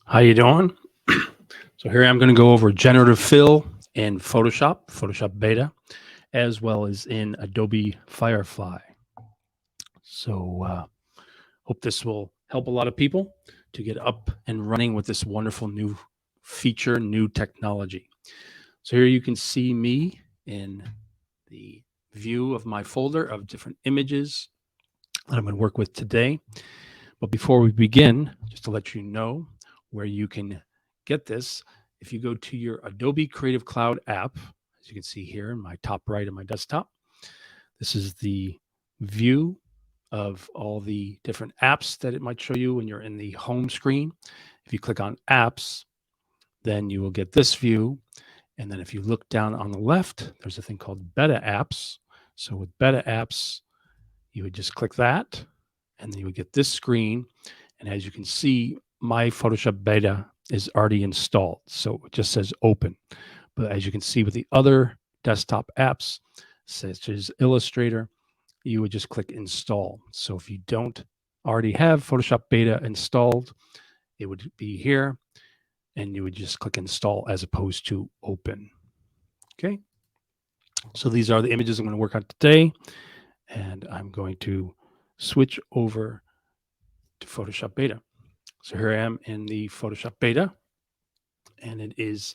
How you doing? So here I'm going to go over Generative Fill in Photoshop Beta, as well as in Adobe Firefly. So hope this will help a lot of people to get up and running with this wonderful new feature, new technology. So here you can see me in the view of my folder of different images that I'm going to work with today. But before we begin, just to let you know where you can get this, if you go to your Adobe Creative Cloud app, as you can see here in my top right of my desktop, this is the view of all the different apps that it might show you when you're in the home screen. If you click on apps, then you will get this view. And then if you look down on the left, there's a thing called beta apps. So with beta apps, you would just click that and then you would get this screen. And as you can see, my Photoshop beta is already installed. So it just says open. But as you can see with the other desktop apps, such as Illustrator, you would just click install. So if you don't already have Photoshop beta installed, it would be here and you would just click install as opposed to open. Okay. So these are the images I'm going to work on today. And I'm going to switch over to Photoshop beta. So here I am in the Photoshop beta, and it is,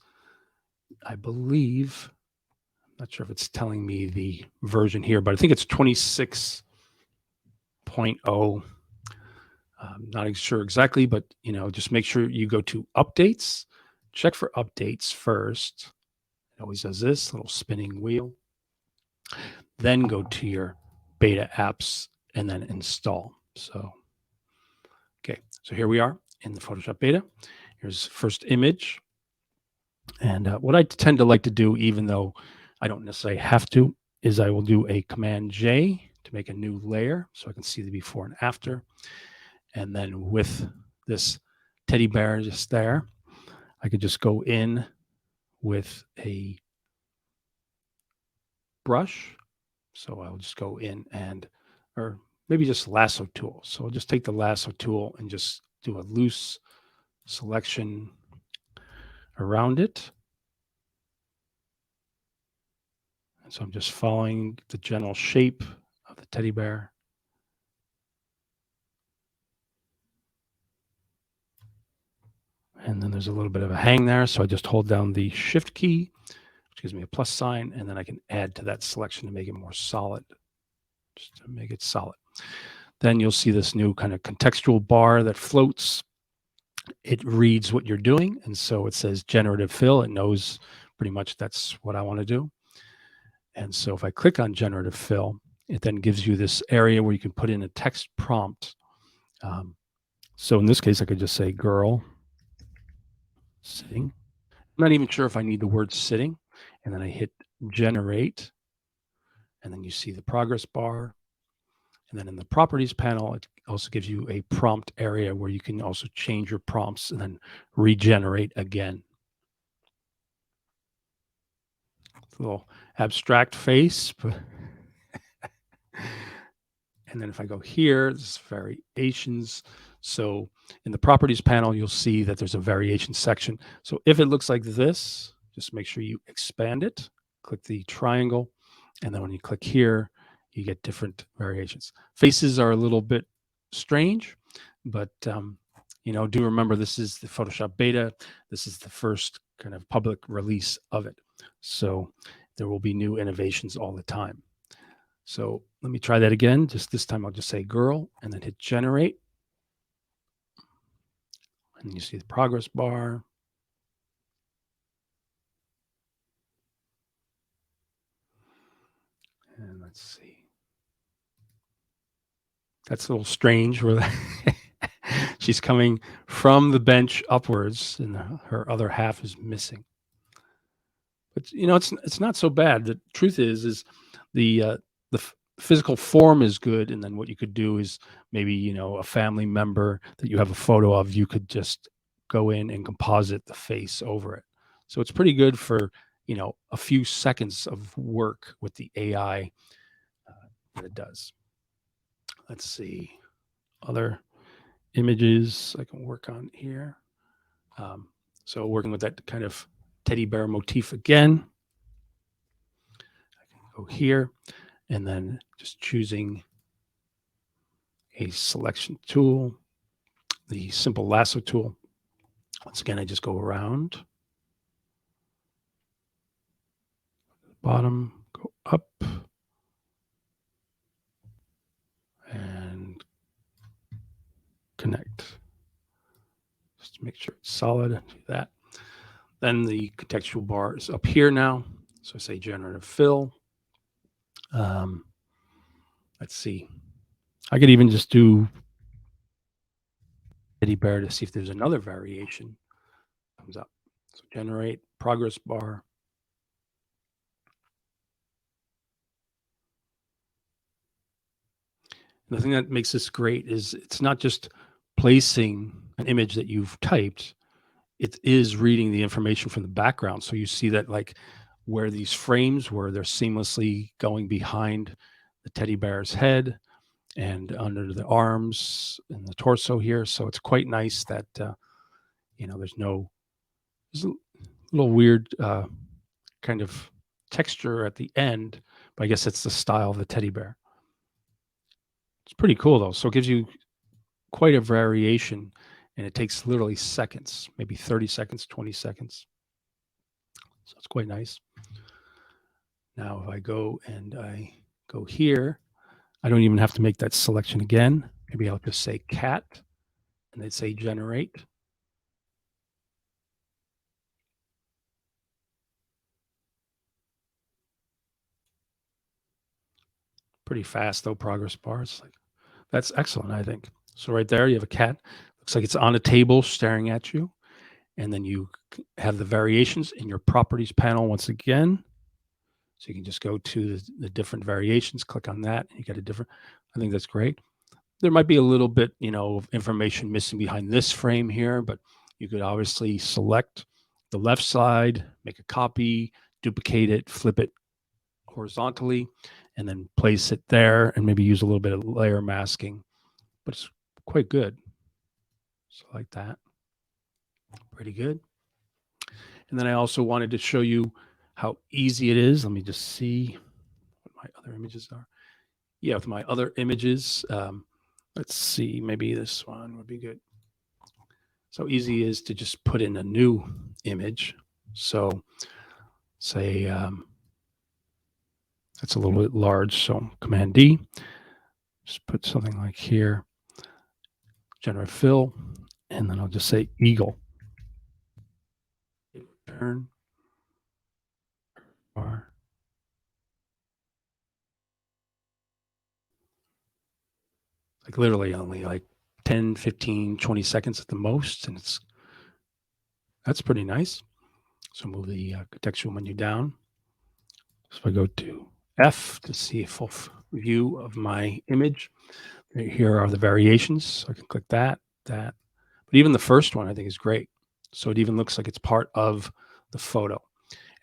I believe, I'm not sure if it's telling me the version here, but I think it's 26.0. I'm not sure exactly, but just make sure you go to updates, check for updates first. It always does this little spinning wheel. Then go to your beta apps and then install. So here we are in the Photoshop beta. Here's first image. And what I tend to like to do, even though I don't necessarily have to, is I will do a Command J to make a new layer so I can see the before and after. And then with this teddy bear just there, I could just go in with a brush. So I'll just go in or maybe just lasso tool. So I'll just take the lasso tool and just do a loose selection around it. And so I'm just following the general shape of the teddy bear. And then there's a little bit of a hang there. So I just hold down the shift key, which gives me a plus sign, and then I can add to that selection to make it more solid, just to make it solid. Then you'll see this new kind of contextual bar that floats. It reads what you're doing. And so it says generative fill. It knows pretty much that's what I want to do. And so if I click on generative fill, it then gives you this area where you can put in a text prompt. So in this case, I could just say girl sitting. I'm not even sure if I need the word sitting. And then I hit generate. And then you see the progress bar. And then in the properties panel, it also gives you a prompt area where you can also change your prompts and then regenerate again. It's a little abstract face, but and then if I go here, there's variations. So in the properties panel, you'll see that there's a variation section. So if it looks like this, just make sure you expand it, click the triangle, and then when you click here, you get different variations. Faces are a little bit strange, but do remember this is the Photoshop beta. This is the first kind of public release of it. So there will be new innovations all the time. So let me try that again. Just this time I'll just say girl and then hit generate. And you see the progress bar. And let's see. That's a little strange where she's coming from the bench upwards and her other half is missing. But it's not so bad. The truth is the physical form is good, and then what you could do is maybe a family member that you have a photo of, you could just go in and composite the face over it. So it's pretty good for a few seconds of work with the AI that it does. Let's see other images I can work on here. So working with that kind of teddy bear motif again, I can go here and then just choosing a selection tool, the simple lasso tool. Once again, I just go around, bottom, go up, and connect. Just to make sure it's solid, do that. Then the contextual bar is up here now. So I say Generative Fill. Let's see. I could even just do teddy bear to see if there's another variation comes up. So generate progress bar. And the thing that makes this great is it's not just placing an image that you've typed, it is reading the information from the background. So you see that like where these frames were, they're seamlessly going behind the teddy bear's head and under the arms and the torso here. So it's quite nice that, there's a little weird kind of texture at the end, but I guess it's the style of the teddy bear. It's pretty cool though. So it gives you quite a variation and it takes literally seconds, maybe 30 seconds, 20 seconds. So it's quite nice. Now, if I go and I go here, I don't even have to make that selection again. Maybe I'll just say cat and then say generate. Pretty fast though, progress bars. Like that's excellent, I think. So right there, you have a cat. Looks like it's on a table staring at you. And then you have the variations in your properties panel once again. So you can just go to the different variations, click on that, and you get a different. I think that's great. There might be a little bit, of information missing behind this frame here, but you could obviously select the left side, make a copy, duplicate it, flip it horizontally, and then place it there and maybe use a little bit of layer masking. But it's quite good. So like that. Pretty good. And then I also wanted to show you how easy it is. Let me just see what my other images are. Yeah, with my other images, let's see, maybe this one would be good. So easy is to just put in a new image. So say that's a little bit large, so Command D, just put something like here, Generative Fill, and then I'll just say eagle. Turn. Bar. Like literally only like 10, 15, 20 seconds at the most, and that's pretty nice. So move the contextual menu down. So if I go to F to see a full view of my image, here are the variations. So I can click that. But even the first one I think is great. So it even looks like it's part of the photo.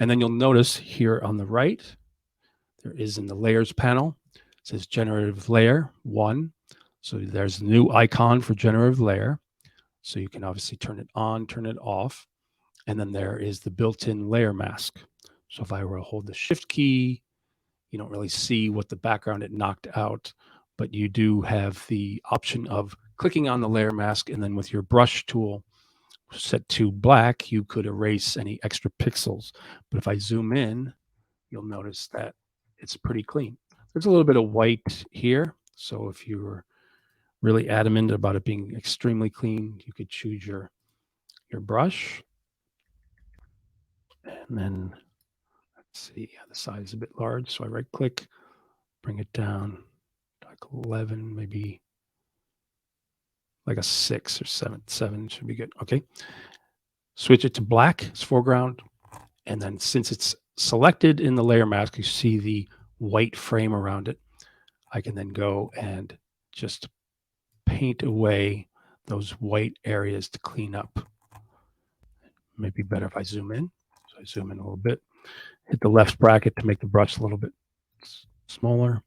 And then you'll notice here on the right, there is in the layers panel, it says generative layer 1. So there's a new icon for generative layer. So you can obviously turn it on, turn it off. And then there is the built-in layer mask. So if I were to hold the shift key, you don't really see what the background it knocked out, but you do have the option of clicking on the layer mask, and then with your brush tool set to black, you could erase any extra pixels. But if I zoom in, you'll notice that it's pretty clean. There's a little bit of white here. So if you were really adamant about it being extremely clean, you could choose your brush. And then let's see, the size is a bit large. So I right click, bring it down to like 11, maybe like a 6 or 7. 7 should be good. Okay. Switch it to black as foreground. And then since it's selected in the layer mask, you see the white frame around it. I can then go and just paint away those white areas to clean up. Maybe better if I zoom in. So I zoom in a little bit, hit the left bracket to make the brush a little bit smaller.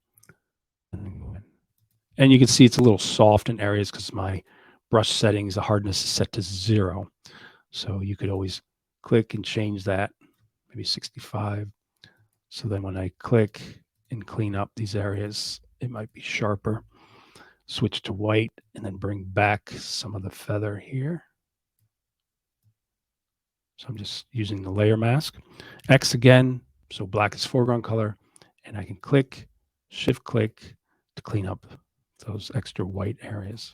And you can see it's a little soft in areas because my brush settings, the hardness is set to 0. So you could always click and change that, maybe 65. So then when I click and clean up these areas, it might be sharper. Switch to white and then bring back some of the feather here. So I'm just using the layer mask. X again, so black is foreground color, and I can click, shift click to clean up those extra white areas.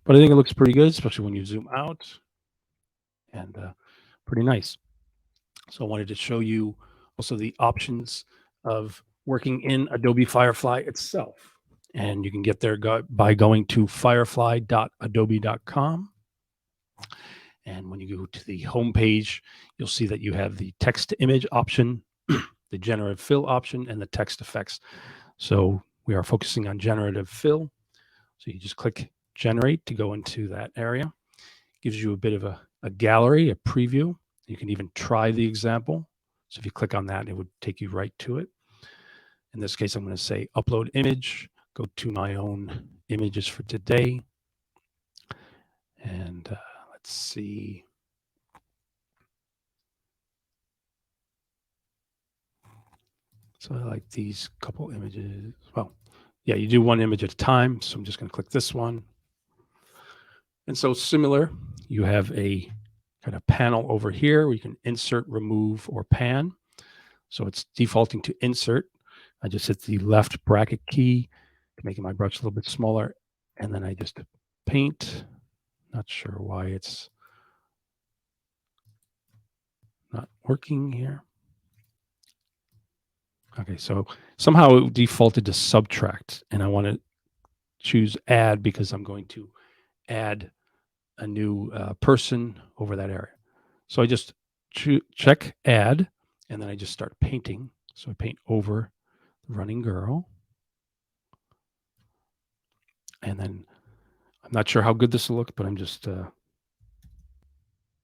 But I think it looks pretty good, especially when you zoom out, and pretty nice. So I wanted to show you also the options of working in Adobe Firefly itself. And you can get there by going to firefly.adobe.com. And when you go to the home page, you'll see that you have the text to image option, the generative fill option, and the text effects. So we are focusing on generative fill. So you just click generate to go into that area. Gives you a bit of a gallery, a preview. You can even try the example. So if you click on that, it would take you right to it. In this case, I'm going to say upload image, go to my own images for today. And let's see. So I like these couple images. Well, yeah, you do one image at a time. So I'm just going to click this one. And so similar, you have a kind of panel over here where you can insert, remove, or pan. So it's defaulting to insert. I just hit the left bracket key, making my brush a little bit smaller. And then I just paint. Not sure why it's not working here. Okay, so somehow it defaulted to subtract, and I want to choose add because I'm going to add a new person over that area. So I just check add, and then I just start painting. So I paint over the running girl. And then I'm not sure how good this will look, but I'm just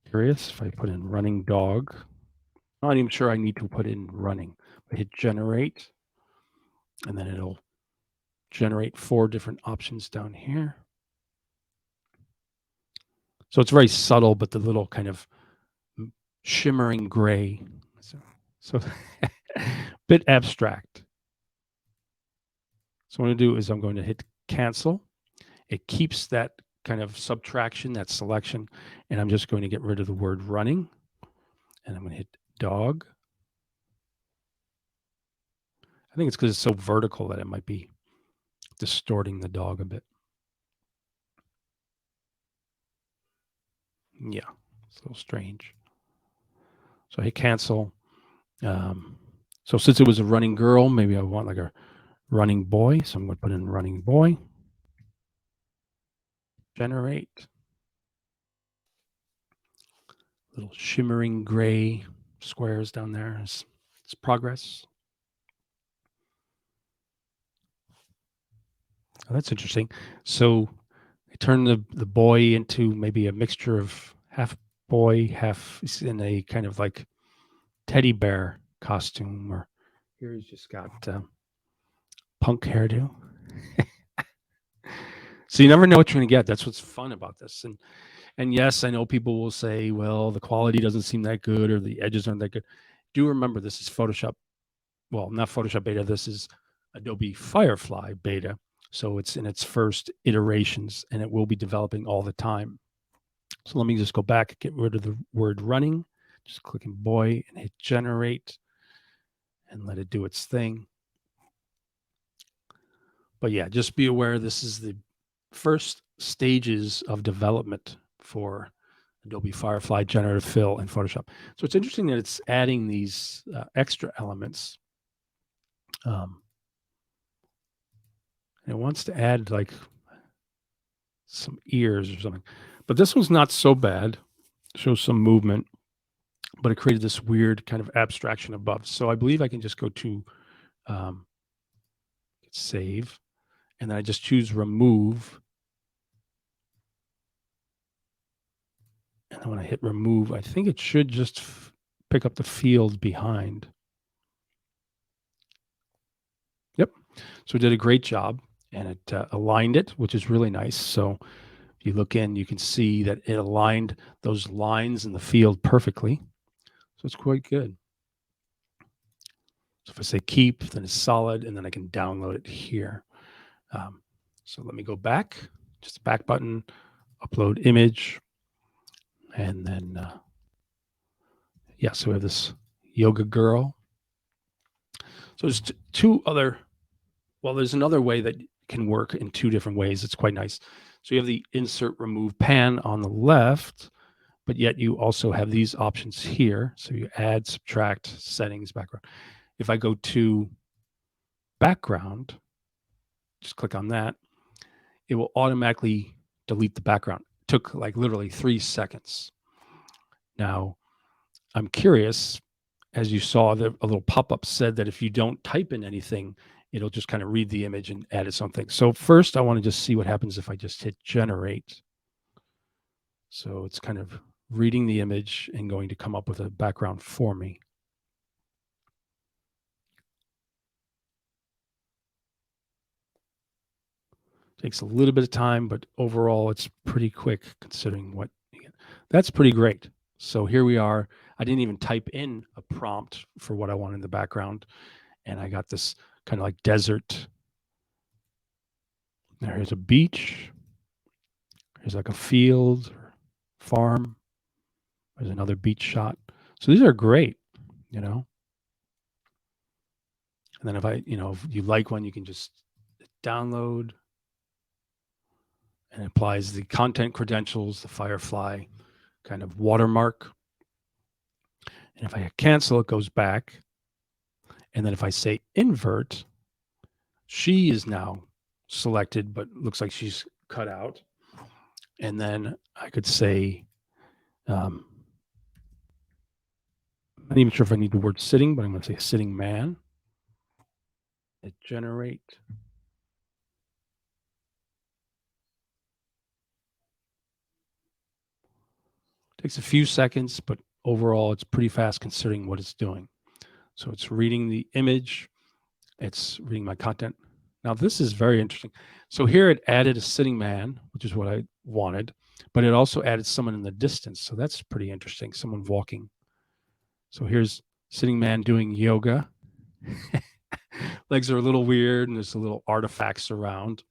curious. If I put in running dog, I'm not even sure I need to put in running. I hit generate, and then it'll generate 4 different options down here. So it's very subtle, but the little kind of shimmering gray. So bit abstract. So what I'm going to do is I'm going to hit cancel. It keeps that kind of subtraction, that selection, and I'm just going to get rid of the word running. And I'm going to hit dog. I think it's because it's so vertical that it might be distorting the dog a bit. Yeah, it's a little strange. So I hit cancel. So since it was a running girl, maybe I want like a running boy. So I'm going to put in running boy. Generate. Little shimmering gray squares down there. It's progress. Oh, that's interesting. So I turn the boy into maybe a mixture of half boy, half in a kind of like teddy bear costume, or here he's just got punk hairdo. So you never know what you're going to get. That's what's fun about this. And yes, I know people will say, well, the quality doesn't seem that good or the edges aren't that good. Do remember this is Photoshop. Well, not Photoshop beta. This is Adobe Firefly beta. So it's in its first iterations and it will be developing all the time. So let me just go back, get rid of the word running, just click in boy and hit generate and let it do its thing. But yeah, just be aware this is the first stages of development for Adobe Firefly, Generative Fill, and Photoshop. So it's interesting that it's adding these extra elements. And it wants to add like some ears or something. But this one's not so bad. It shows some movement, but it created this weird kind of abstraction above. So I believe I can just go to save, and then I just choose remove. And then when I hit remove, I think it should just pick up the field behind. Yep. So it did a great job, and it aligned it, which is really nice. So If you look in, you can see that it aligned those lines in the field perfectly. So it's quite good. So if I say keep, then it's solid, and then I can download it here. So let me go back, just the back button, upload image, and then, yeah, so we have this yoga girl. So there's two other, well, there's another way that can work in two different ways. It's quite nice. So you have the insert remove pan on the left, but yet you also have these options here. So you add, subtract, settings, background. If I go to background, just click on that, it will automatically delete the background. It took like literally 3 seconds. Now, I'm curious, as you saw, a little pop-up said that if you don't type in anything, it'll just kind of read the image and add something. So first, I want to just see what happens if I just hit generate. So it's kind of reading the image and going to come up with a background for me. Takes a little bit of time, but overall it's pretty quick considering what you get. That's pretty great. So here we are. I didn't even type in a prompt for what I want in the background, and I got this kind of like desert. There's a beach. There's like a field or farm. There's another beach shot. So these are great, you know. And then if you like one, you can just download, and it applies the content credentials, the Firefly kind of watermark. And if I hit cancel, it goes back. And then if I say invert, she is now selected, but looks like she's cut out. And then I could say, I'm not even sure if I need the word sitting, but I'm going to say sitting man. Hit generate. Takes a few seconds, but overall it's pretty fast considering what it's doing. So it's reading the image, it's reading my content. Now this is very interesting. So here it added a sitting man, which is what I wanted, but it also added someone in the distance. So that's pretty interesting, someone walking. So here's sitting man doing yoga. Legs are a little weird and there's a little artifacts around,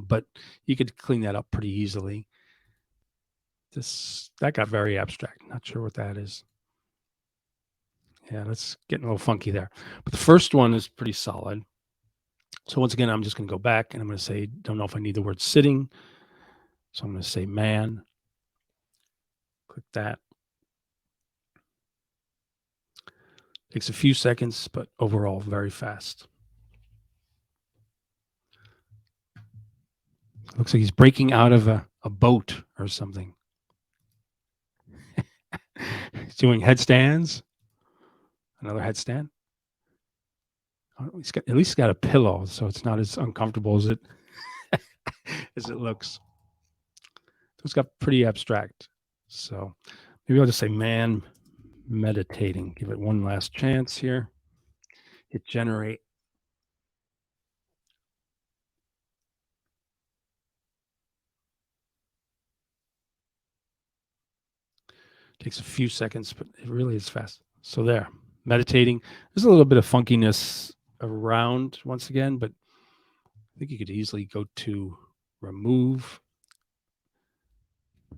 but you could clean that up pretty easily. That got very abstract. Not sure what that is. Yeah, that's getting a little funky there. But the first one is pretty solid. So once again, I'm just going to go back and I'm going to say, don't know if I need the word sitting. So I'm going to say man. Click that. Takes a few seconds, but overall very fast. Looks like he's breaking out of a boat or something. He's doing headstands. Another headstand. Oh, he's got, at least got a pillow, so it's not as uncomfortable as it as it looks. It's got pretty abstract. So maybe I'll just say man meditating. Give it one last chance here. Hit generate. Takes a few seconds, but it really is fast. So there, meditating. There's a little bit of funkiness around once again, but I think you could easily go to remove,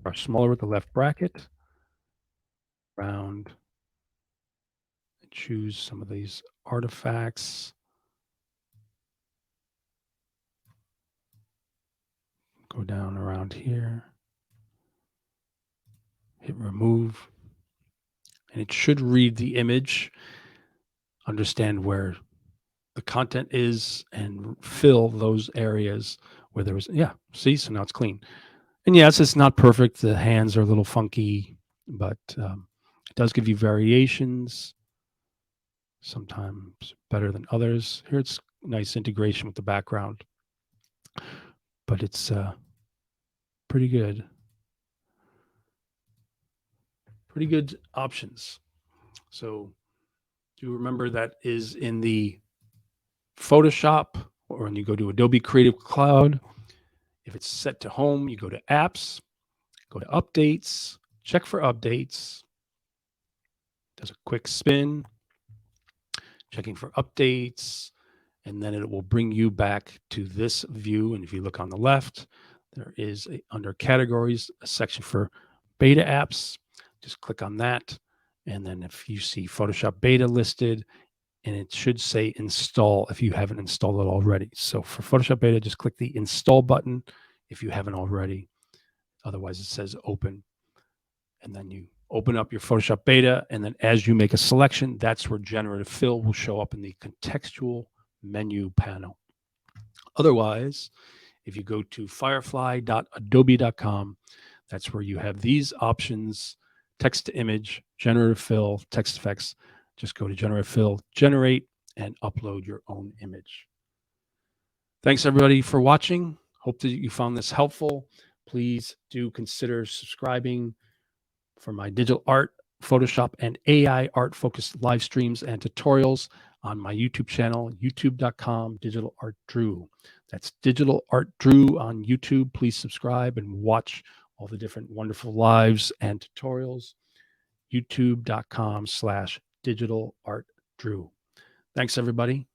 brush smaller with the left bracket, round, and choose some of these artifacts. Go down around here, hit remove, and it should read the image, understand where the content is, and fill those areas where there was, yeah, see, so now it's clean. And yes, it's not perfect. The hands are a little funky, but it does give you variations, sometimes better than others. Here it's nice integration with the background, but it's pretty good. Pretty good options. So do remember that is in the Photoshop, or when you go to Adobe Creative Cloud, If it's set to home, you go to apps, go to updates, check for updates. Does a quick spin, checking for updates, and then it will bring you back to this view. And if you look on the left, there is under categories, a section for beta apps. Just click on that. And then if you see Photoshop beta listed, and it should say install if you haven't installed it already. So for Photoshop beta, just click the install button if you haven't already. Otherwise, it says open. And then you open up your Photoshop beta. And then as you make a selection, that's where Generative Fill will show up in the contextual menu panel. Otherwise, if you go to firefly.adobe.com, that's where you have these options: text to image, generative fill, text effects. Just go to generative fill, generate, and upload your own image. Thanks everybody for watching. Hope that you found this helpful. Please do consider subscribing for my digital art, Photoshop, and AI art focused live streams and tutorials on my YouTube channel, youtube.com, Digital Art Drew. That's Digital Art Drew on YouTube. Please subscribe and watch all the different wonderful lives and tutorials. youtube.com/Digital Art Drew. Thanks, everybody.